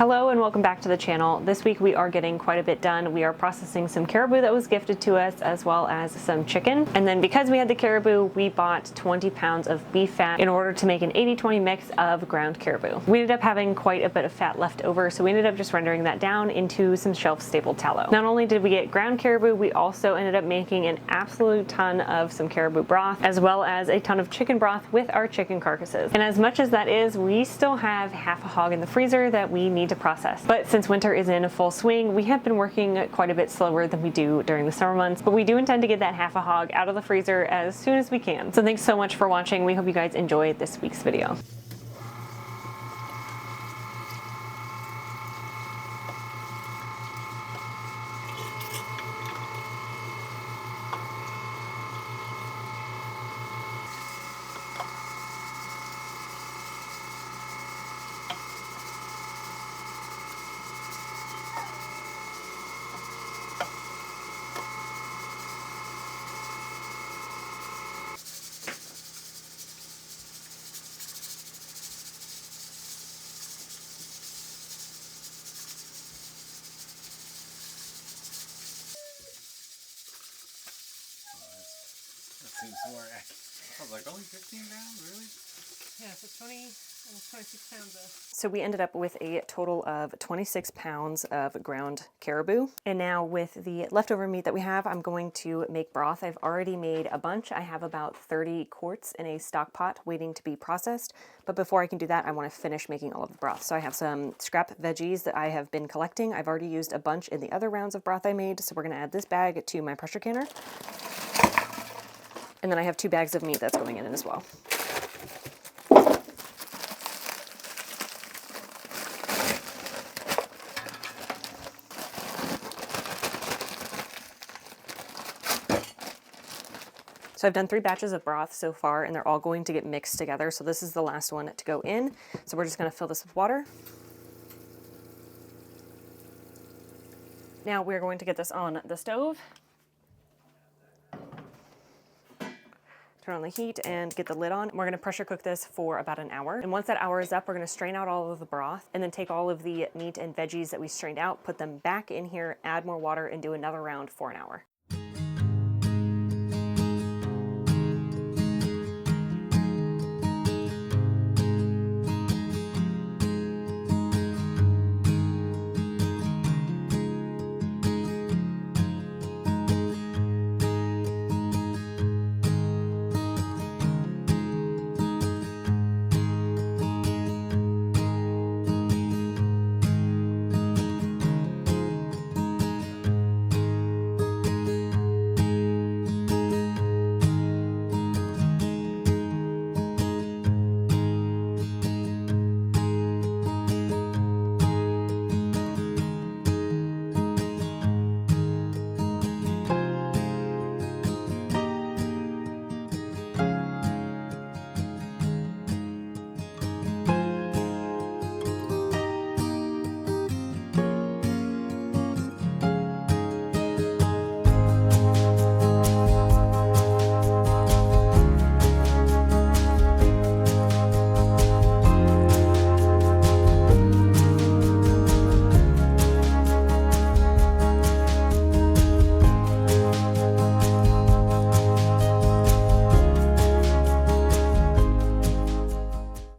Hello and welcome back to the channel. This week we are getting quite a bit done. We are processing some caribou that was gifted to us as well as some chicken. And then because we had the caribou, we bought 20 pounds of beef fat in order to make an 80-20 mix of ground caribou. We ended up having quite a bit of fat left over, so we ended up just rendering that down into some shelf-stable tallow. Not only did we get ground caribou, we also ended up making an absolute ton of some caribou broth as well as a ton of chicken broth with our chicken carcasses. And as much as that is, we still have half a hog in the freezer that we need to process. But since winter is in full swing, we have been working quite a bit slower than we do during the summer months, but we do intend to get that half a hog out of the freezer as soon as we can. So thanks so much for watching. We hope you guys enjoyed this week's video. Seems more accurate. I was like, only 15 pounds? Really? Yeah, so almost 26 pounds of. So we ended up with a total of 26 pounds of ground caribou. And now with the leftover meat that we have, I'm going to make broth. I've already made a bunch. I have about 30 quarts in a stock pot waiting to be processed. But before I can do that, I want to finish making all of the broth. So I have some scrap veggies that I have been collecting. I've already used a bunch in the other rounds of broth I made. So we're going to add this bag to my pressure canner. And then I have 2 bags of meat that's going in as well. So I've done 3 batches of broth so far, and they're all going to get mixed together. So this is the last one to go in. So we're just going to fill this with water. Now we're going to get this on the stove. Turn on the heat and get the lid on. We're going to pressure cook this for about an hour. And once that hour is up, we're going to strain out all of the broth and then take all of the meat and veggies that we strained out, put them back in here, add more water, and do another round for an hour.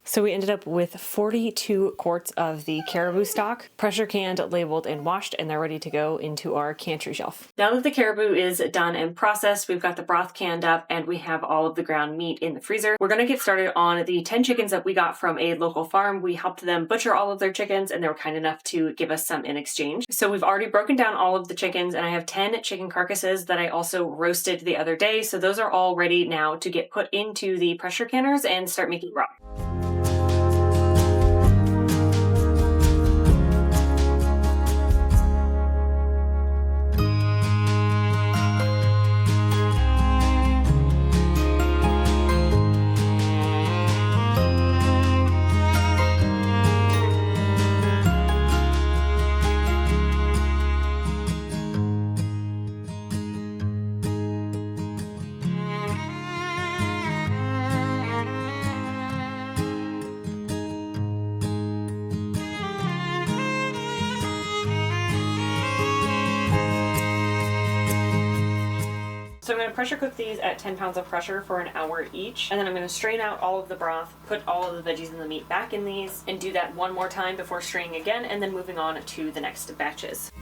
So we ended up with 42 quarts of the caribou stock, pressure canned, labeled, and washed, and they're ready to go into our pantry shelf. Now that the caribou is done and processed, we've got the broth canned up and we have all of the ground meat in the freezer. We're going to get started on the 10 chickens that we got from a local farm. We helped them butcher all of their chickens and they were kind enough to give us some in exchange. So we've already broken down all of the chickens and I have 10 chicken carcasses that I also roasted the other day. So those are all ready now to get put into the pressure canners and start making broth. gonna pressure cook these at 10 pounds of pressure for an hour each, and then I'm gonna strain out all of the broth, put all of the veggies and the meat back in these, and do that one more time before straining again, and then moving on to the next batches.